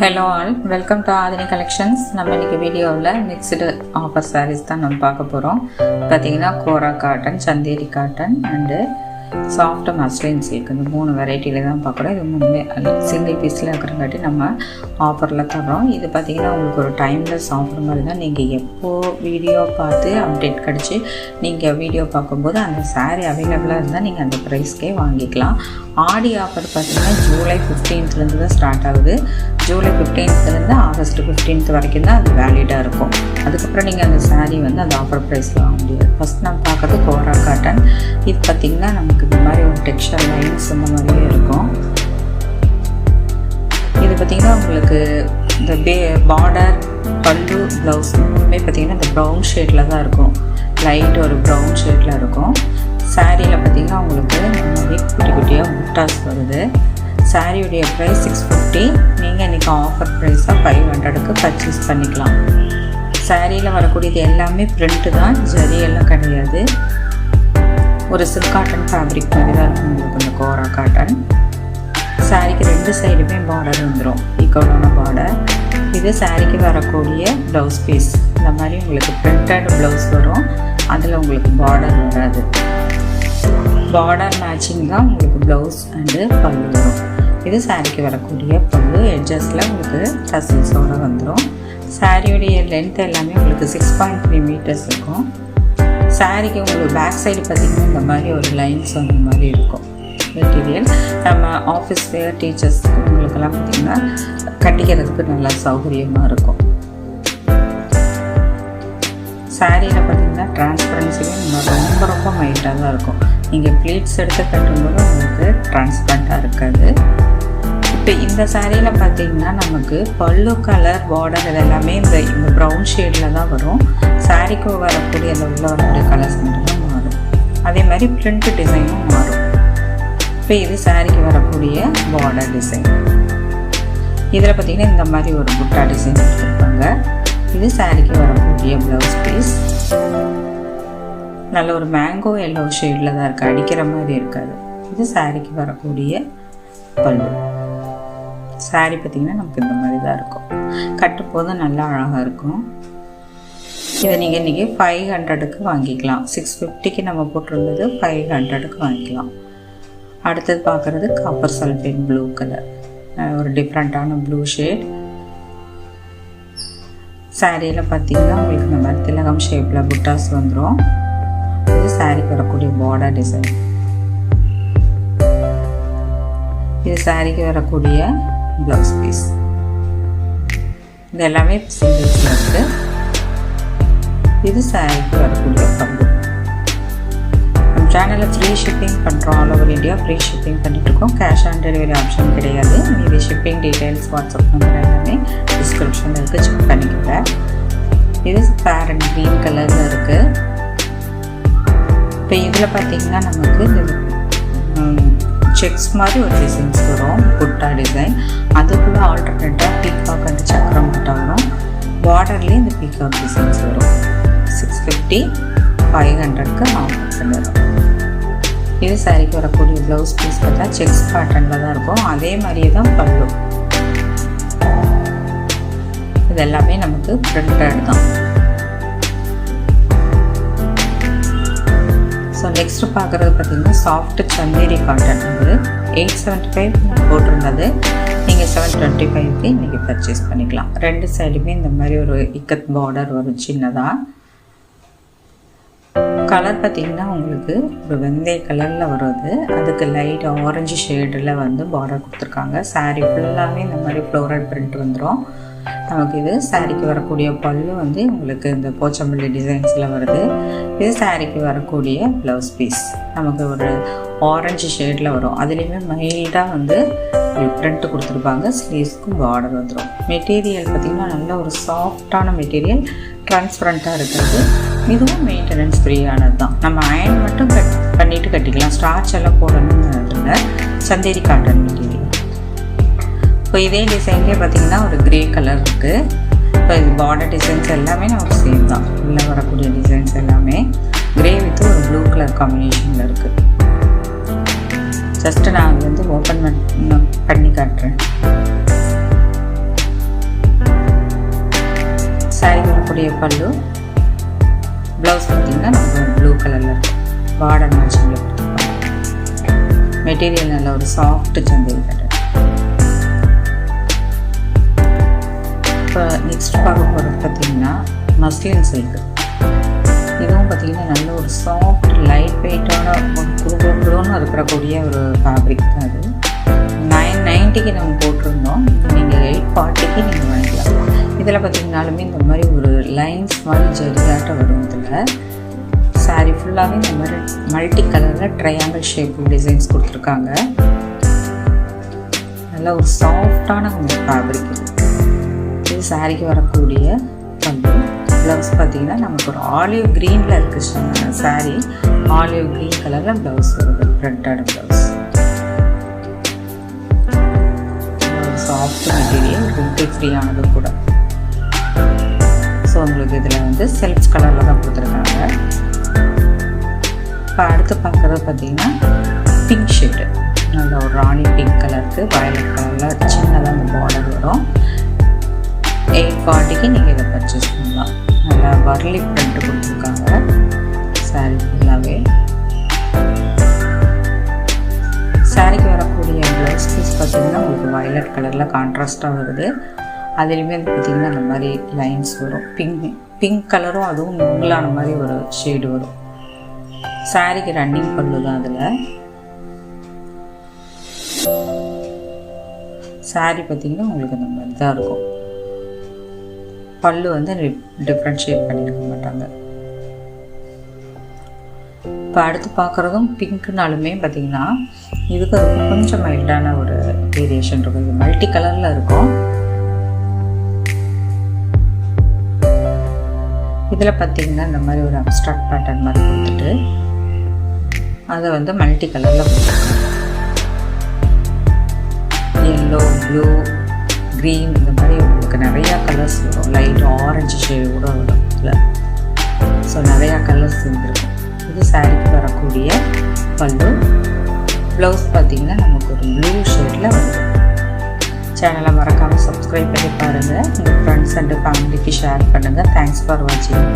Hello all, welcome to Aadhini collections. நம்ம இன்றைக்கி வீடியோவில் மிக்ஸ்டு ஆஃபர் சாரீஸ் தான் நம்ம பார்க்க போகிறோம். பார்த்திங்கன்னா kora cotton, Chanderi cotton and soft muslin silk, இந்த 3 வெரைட்டியில் தான் பார்க்குறோம். இது 3 சிங்கிள் பீஸில் இருக்கிறங்காட்டி நம்ம ஆஃபரில் தரோம். இது பார்த்திங்கன்னா உங்களுக்கு ஒரு டைம்லெஸ் ஆஃபர் மாதிரி தான். நீங்கள் எப்போது வீடியோ பார்த்து அப்டேட் கிடச்சி நீங்கள் வீடியோ பார்க்கும்போது அந்த சாரீ அவைலபிளாக இருந்தால் நீங்கள் அந்த ப்ரைஸ்க்கே வாங்கிக்கலாம். ஆடி ஆஃபர் பார்த்திங்கன்னா ஜூலை 15லேருந்து தான் ஸ்டார்ட் ஆகுது. ஜூலை 15லேருந்து ஆகஸ்ட் 15th வரைக்கும் தான் அது வேலிடாக இருக்கும். அதுக்கப்புறம் நீங்கள் அந்த சாரீ வந்து அந்த ஆஃபர் ப்ரைஸில் வாங்க முடியாது. ஃபஸ்ட் நம்ம பார்க்குறது கோரா காட்டன். இது பார்த்திங்கன்னா நமக்கு இந்த மாதிரி ஒரு டெக்ஸ்சர் லைன்ஸ் இந்த மாதிரியே இருக்கும். இது பார்த்திங்கன்னா உங்களுக்கு இந்த பார்டர், பல்லு, ப்ளவுஸ் மூணுமே பார்த்திங்கன்னா இந்த ப்ரௌன் ஷேடில் தான் இருக்கும். லைட் ஒரு ப்ரௌன் ஷேடில் இருக்கும். சாரியில் பார்த்திங்கன்னா உங்களுக்கு இந்த மாதிரி குட்டி குட்டியாக புட்டாஸ் வருது. சாரியுடைய ப்ரைஸ் 650. நீங்கள் இன்றைக்கி ஆஃபர் ப்ரைஸாக 500க்கு பர்ச்சேஸ் பண்ணிக்கலாம். சாரியில் வரக்கூடியது எல்லாமே பிரிண்ட்டு தான், ஜரி எல்லாம் கிடையாது. ஒரு சில்க் காட்டன் ஃபேப்ரிக் மாதிரி தான் இருக்கும் உங்களுக்கு இந்த கோரா காட்டன். சாரிக்கு 2 சைடுமே பார்டர் வந்துடும், ஈக்குவலான பார்டர். இது சாரிக்கு வரக்கூடிய ப்ளவுஸ் பீஸ். இந்த மாதிரி உங்களுக்கு பிரிண்டட் ப்ளவுஸ் வரும், அதில் உங்களுக்கு பார்டர் வராது. பார்டர் மேட்சிங் தான் உங்களுக்கு ப்ளவுஸ் அண்டு பல்லு வரும். இது சாரிக்கு வரக்கூடிய பல்லு. எட்ஜஸில் உங்களுக்கு டசில்ஸோடு வந்துடும். சாரியுடைய லென்த் எல்லாமே உங்களுக்கு 6.3 மீட்டர்ஸ் இருக்கும். சாரிக்கு உங்களுக்கு பேக் சைடு பார்த்திங்கன்னா இந்த மாதிரி ஒரு லைன்ஸ் வந்த மாதிரி இருக்கும். மெட்டீரியல் நம்ம ஆஃபீஸ் வேர், டீச்சர்ஸ் உங்களுக்கெல்லாம் பார்த்திங்கன்னா கட்டிக்கிறதுக்கு நல்லா சௌகரியமாக இருக்கும். சாரியில் பார்த்திங்கன்னா டிரான்ஸ்பரன்சியும் ரொம்ப மைல்டாக தான் இருக்கும். நீங்கள் ப்ளீட்ஸ் எடுத்து கட்டும்போது உங்களுக்கு டிரான்ஸ்பரண்ட்டாக இருக்காது. இப்போ இந்த சாரியில் பார்த்திங்கன்னா நமக்கு பல்லு கலர், பார்டர் இது எல்லாமே இந்த ப்ரௌன் ஷேடில் தான் வரும். சாரிக்கு வரக்கூடிய அந்த உள்ள வரக்கூடிய கலர்ஸ் மட்டும்தான் மாறும். அதே மாதிரி பிரிண்ட் டிசைனும் மாறும். இப்போ இது சாரிக்கு வரக்கூடிய பார்டர் டிசைன். இதில் பார்த்திங்கன்னா இந்த மாதிரி ஒரு புட்டா டிசைன் எடுத்துருப்பாங்க. இது சாரிக்கு வரக்கூடிய ப்ளவுஸ் பீஸ். நல்ல ஒரு மேங்கோ எல்லோ ஷேடில் தான் இருக்குது, அடிக்கிற மாதிரி இருக்காது. இது சாரிக்கு வரக்கூடிய பல்லு. சாரி பார்த்திங்கன்னா நமக்கு இந்த மாதிரி தான் இருக்கும். கட்டும்போது நல்லா அழகாக இருக்கும். இதை நீங்கள் இன்றைக்கி 500க்கு வாங்கிக்கலாம். 650க்கு நம்ம போட்டிருந்தது 500க்கு வாங்கிக்கலாம். அடுத்தது பார்க்குறது காப்பர் சல்ஃபேட் ப்ளூ கலர், ஒரு டிஃப்ரெண்ட்டான ப்ளூ ஷேட். சாரியில் பார்த்திங்கன்னா உங்களுக்கு இந்த மாதிரி திலகம் ஷேப்பில் புட்டாஸ் வந்துடும். இது சாரிக்கு வரக்கூடிய பார்டர் டிசைன். இது சாரிக்கு வரக்கூடிய ப்ளவுஸ் பீஸ். இது எல்லாமே சிங்கிள்ஸில் இருக்குது. இது சாரிக்கு வரக்கூடிய பல்லு. நம்ம சேனலில் ஃப்ரீ ஷிப்பிங் பண்ணுறோம். All over India free shipping பண்ணிகிட்ருக்கோம். கேஷ் ஆன் டெலிவரி ஆப்ஷன் கிடையாது. மீதி ஷிப்பிங் டீட்டெயில்ஸ், வாட்ஸ்அப் நம்பர் எல்லாமே டிஸ்கிரிப்ஷனில் இருக்குது, செக் பண்ணிக்கோங்க. இது பேரண்ட் க்ரீன் கலரில் இருக்குது. இப்போ இதில் பார்த்திங்கன்னா நமக்கு இந்த செக்ஸ் மாதிரி ஒரு டிசைன்ஸ் வரும், புட்டா டிசைன். அதுக்குள்ளே ஆல்டர்னேட்டாக பீகாக் அண்ட் சக்கரம் புட்டா வரும். பார்டர்லேயே இந்த பீகாக் டிசைன்ஸ் வரும். 650, 500க்கு ஆஃபர் பண்ணிடும். இது சாரிக்கு வரக்கூடிய ப்ளவுஸ் பீஸ் பார்த்தா செக்ஸ் பேட்டர்னில் தான் இருக்கும். அதே மாதிரியே தான் பல்லு. இது எல்லாமே நமக்கு பிரிண்டட் தான். ஸோ நெக்ஸ்ட்டு பார்க்குறது பார்த்திங்கன்னா சாஃப்ட் சந்தேரி காட்டன். வந்து 875 போட்டிருந்தது. நீங்கள் 725க்கு இன்றைக்கி பர்ச்சேஸ் பண்ணிக்கலாம். 2 சைடுமே இந்த மாதிரி ஒரு இக்கத் பார்டர் வரும் சின்னதாக. கலர் பார்த்திங்கன்னா உங்களுக்கு ஒரு வெந்தய கலரில் வருது. அதுக்கு லைட் ஆரஞ்சு ஷேடில் வந்து பார்டர் கொடுத்துருக்காங்க. சாரீ ஃபுல்லாகவே இந்த மாதிரி ஃப்ளோரல் பிரிண்ட் வந்துடும். நமக்கு இது சாரிக்கு வரக்கூடிய பல்லு வந்து உங்களுக்கு இந்த போச்சம்பள்ளி டிசைன்ஸில் வருது. இது சாரிக்கு வரக்கூடிய ப்ளவுஸ் பீஸ் நமக்கு ஒரு ஆரஞ்சு ஷேடில் வரும். அதுலேயுமே மைல்டாக வந்து பிரிண்ட் கொடுத்துருப்பாங்க. ஸ்லீவ்ஸ்க்கும் பார்டர் வந்துடும். மெட்டீரியல் பார்த்திங்கன்னா நல்ல ஒரு சாஃப்டான மெட்டீரியல், டிரான்ஸ்பரண்ட்டாக இருக்கிறது. இதுவும் மெயின்டெனன்ஸ் ஃப்ரீயானது தான். நம்ம அயன் மட்டும் பண்ணிவிட்டு கட்டிக்கலாம். ஸ்டார்ச் எல்லாம் போடணும்னு சந்தேரி காட்டன் மெட்டீரியல். இப்போ இதே டிசைன்லேயே பார்த்திங்கன்னா ஒரு க்ரே கலர் இருக்குது. இப்போ இது பார்டர் டிசைன்ஸ் எல்லாமே நமக்கு சேம் தான். உள்ளே வரக்கூடிய டிசைன்ஸ் எல்லாமே க்ரே வித் ஒரு ப்ளூ கலர் காம்பினேஷனில் இருக்குது. ஜஸ்ட்டு நான் வந்து ஓப்பன் பண்ணி காட்டுறேன். சாரி வரக்கூடிய பல்லு. ப்ளவுஸ் பார்த்திங்கன்னா நம்ம ப்ளூ கலரில் இருக்கும், பார்டர் மேட்சிங்கில் கொடுத்துருப்பாங்க. மெட்டீரியல் நல்ல ஒரு சாஃப்ட் சந்தேரி கட்டர். இப்போ நெக்ஸ்ட் பார்க்க போகிறது பார்த்திங்கன்னா மஸ்லின் சில்க். இதுவும் பார்த்திங்கன்னா நல்ல ஒரு சாஃப்ட் லைட் வெயிட்டான ஒரு குறுகுறுன்னு இருக்கக்கூடிய ஒரு ஃபேப்ரிக் தான் அது. 990க்கு நம்ம போட்டிருந்தோம், நீங்கள் 840க்கு நீங்கள் வாங்கிக்கலாம். இதில் பார்த்திங்கனாலுமே இந்த மாதிரி ஒரு லைன்ஸ் மாதிரி ஜெரியாட்ட வரும். இதில் சாரீ ஃபுல்லாகவே இந்த மாதிரி மல்டி கலரில் ட்ரையாங்கிள் ஷேப் டிசைன்ஸ் கொடுத்துருக்காங்க. நல்ல ஒரு சாஃப்டான ஒரு ஃபேப்ரிக் இது சாரீக்கு வரக்கூடிய பல்லு. ப்ளவுஸ் பார்த்திங்கன்னா நமக்கு ஒரு ஆலிவ் க்ரீனில் இருக்குது சாரீ. ஆலிவ் க்ரீன் கலரில் ப்ளவுஸ் வருது, printed blouse. Soft material, wrinkle ஃப்ரீயானது கூட. ஸோ உங்களுக்கு இதில் செல்ஃப் கலரில் தான் கொடுத்துருக்காங்க. இப்போ அடுத்து பார்க்குறது பார்த்திங்கன்னா பிங்க் ஷேடு. நல்ல ஒரு ராணி பிங்க் கலருக்கு வயலட் கலரில் சின்னதாக அந்த பார்டர் வரும். 840க்கு நீங்கள் இதை பர்ச்சேஸ் பண்ணலாம். நல்லா வர்லி பிரிண்ட் கொடுத்துருக்காங்க சாரீ ஃபுல்லாகவே. சாரீக்கு வரக்கூடிய ப்ளவுஸ் பீஸ் பார்த்திங்கன்னா உங்களுக்கு வயலட் கலரில் கான்ட்ராஸ்ட்டாக வருது. அதுலேயுமே பார்த்திங்கன்னா அந்த மாதிரி லைன்ஸ் வரும். பிங்க் கலரும் அதுவும் மிங்கிளான மாதிரி ஒரு ஷேடு வரும். சாரீக்கு ரன்னிங் பல்லு தான். அதில் சாரீ பார்த்திங்கன்னா உங்களுக்கு அந்த மாதிரி தான் இருக்கும். பல்லு டிஃப்ரென்ஷியேட் பண்ணியிருக்க மாட்டாங்க. இப்போ அடுத்து பார்க்குறதும் பிங்க்னாலுமே பார்த்திங்கன்னா இதுக்கு கொஞ்சம் மைல்டான ஒரு வேரியேஷன் இருக்கும். இது மல்டி கலரில் இருக்கும். இதில் பார்த்திங்கன்னா இந்த மாதிரி ஒரு அப்ஸ்ட்ராக்ட் பேட்டர்ன் மாதிரி கொடுத்துட்டு அதை மல்டி கலரில் கொடுத்துருக்காங்க. எல்லோ, ப்ளூ, க்ரீன், இந்த மாதிரி உங்களுக்கு நிறையா கலர்ஸ் வரும். லைட் ஆரஞ்சு ஷேடு கூட வரும் இதில். ஸோ நிறையா கலர்ஸ் இருந்திருக்கும். இது சாரீக்கு வரக்கூடிய பல்லு. ப்ளவுஸ் பார்த்திங்கன்னா நமக்கு ஒரு ப்ளூ ஷேடில் வருது. சேனலை மறக்காமல் சப்ஸ்கிரைப் பண்ணி பாருங்கள். உங்கள் ஃப்ரெண்ட்ஸ் அண்ட் ஃபேமிலிக்கு ஷேர் பண்ணுங்கள். தேங்க்ஸ் ஃபார் வாட்சிங்.